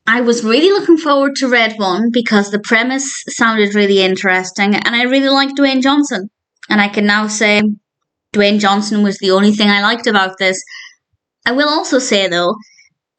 I was really looking forward to Red 1 because the premise sounded really interesting and I really liked Dwayne Johnson. And I can now say Dwayne Johnson was the only thing I liked about this. I will also say, though,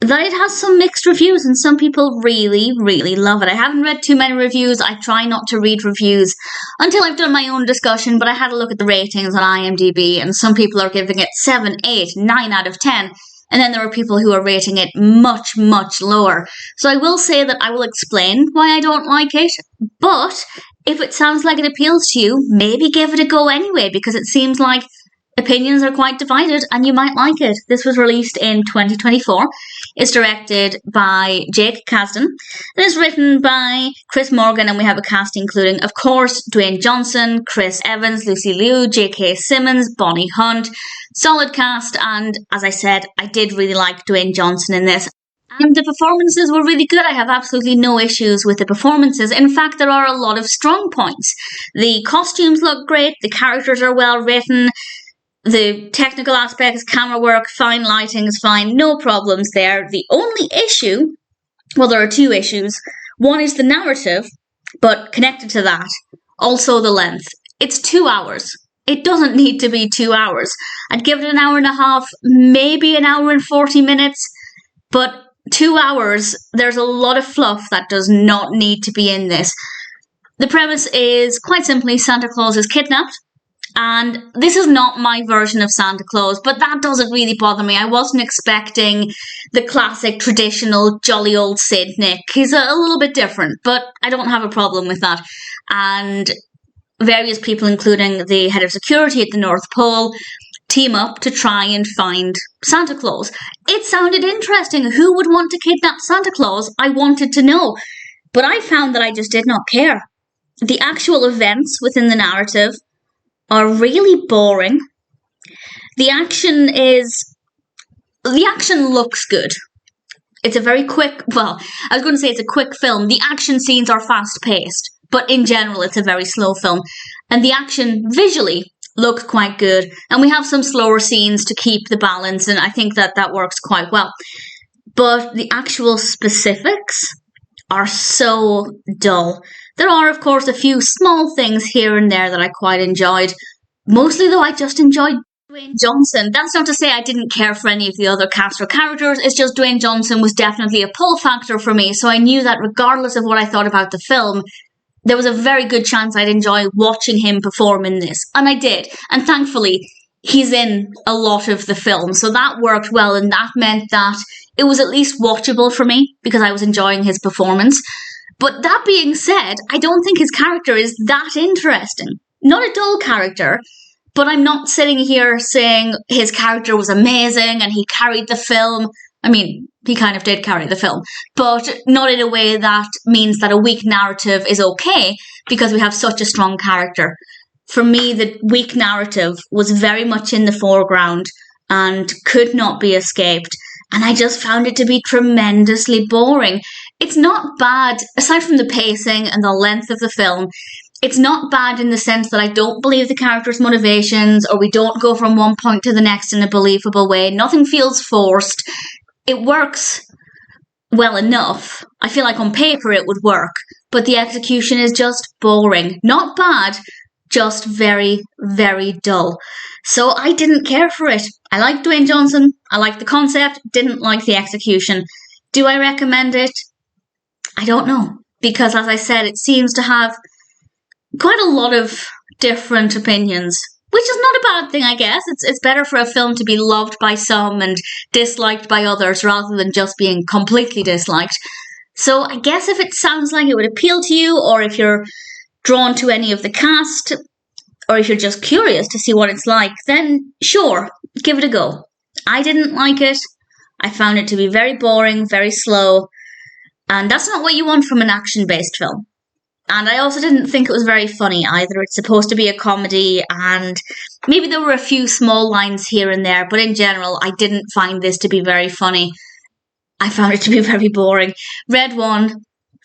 that it has some mixed reviews and some people really, really love it. I haven't read too many reviews. I try not to read reviews until I've done my own discussion, but I had a look at the ratings on IMDb and some people are giving it 7, 8, 9 out of 10. And then there are people who are rating it much, much lower. So I will say that I will explain why I don't like it. But if it sounds like it appeals to you, maybe give it a go anyway, because it seems like opinions are quite divided and you might like it. This was released in 2024. It's directed by Jake Kasdan. It is written by Chris Morgan, and we have a cast including, of course, Dwayne Johnson, Chris Evans, Lucy Liu, J.K. Simmons, Bonnie Hunt. Solid cast, and as I said, I did really like Dwayne Johnson in this. And the performances were really good. I have absolutely no issues with the performances. In fact, there are a lot of strong points. The costumes look great, the characters are well written, the technical aspects, camera work, fine, lighting is fine, no problems there. The only issue, well, there are two issues. One is the narrative, but connected to that, also the length. It's 2 hours. It doesn't need to be 2 hours. I'd give it an hour and a half, maybe an hour and 40 minutes, but 2 hours, there's a lot of fluff that does not need to be in this. The premise is, quite simply, Santa Claus is kidnapped. And this is not my version of Santa Claus, but that doesn't really bother me. I wasn't expecting the classic, traditional, jolly old Saint Nick. He's a little bit different, but I don't have a problem with that. And various people, including the head of security at the North Pole, team up to try and find Santa Claus. It sounded interesting. Who would want to kidnap Santa Claus? I wanted to know. But I found that I just did not care. The actual events within the narrative are really boring. The action looks good. It's a very quick, well, I was going to say it's a quick film. The action scenes are fast-paced, but in general it's a very slow film. And the action visually looks quite good, and we have some slower scenes to keep the balance, and I think that works quite well. But the actual specifics are so dull. There are, of course, a few small things here and there that I quite enjoyed. Mostly, though, I just enjoyed Dwayne Johnson. That's not to say I didn't care for any of the other cast or characters. It's just Dwayne Johnson was definitely a pull factor for me. So I knew that regardless of what I thought about the film, there was a very good chance I'd enjoy watching him perform in this. And I did. And thankfully, he's in a lot of the film. So that worked well, and that meant that it was at least watchable for me because I was enjoying his performance. But that being said, I don't think his character is that interesting. Not a dull character, but I'm not sitting here saying his character was amazing and he carried the film. I mean, he kind of did carry the film, but not in a way that means that a weak narrative is okay because we have such a strong character. For me, the weak narrative was very much in the foreground and could not be escaped. And I just found it to be tremendously boring. It's not bad, aside from the pacing and the length of the film, it's not bad in the sense that I don't believe the character's motivations, or we don't go from one point to the next in a believable way. Nothing feels forced. It works well enough. I feel like on paper it would work, but the execution is just boring. Not bad, just very, very dull. So I didn't care for it. I liked Dwayne Johnson. I liked the concept. Didn't like the execution. Do I recommend it? I don't know. Because as I said, it seems to have quite a lot of different opinions. Which is not a bad thing, I guess. It's better for a film to be loved by some and disliked by others rather than just being completely disliked. So I guess if it sounds like it would appeal to you, or if you're drawn to any of the cast, or if you're just curious to see what it's like, then sure, give it a go. I didn't like it. I found it to be very boring, very slow, and that's not what you want from an action-based film. And I also didn't think it was very funny either. It's supposed to be a comedy, and maybe there were a few small lines here and there, but in general, I didn't find this to be very funny. I found it to be very boring. Red 1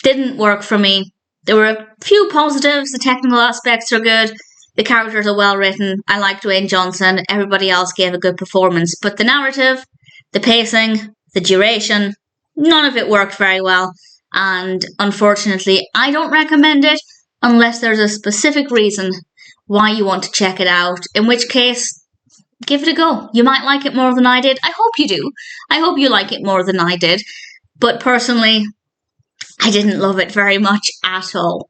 didn't work for me. There were a few positives. The technical aspects are good. The characters are well written. I like Dwayne Johnson. Everybody else gave a good performance. But the narrative, the pacing, the duration, none of it worked very well. And unfortunately, I don't recommend it unless there's a specific reason why you want to check it out. In which case, give it a go. You might like it more than I did. I hope you do. I hope you like it more than I did. But personally, I didn't love it very much at all.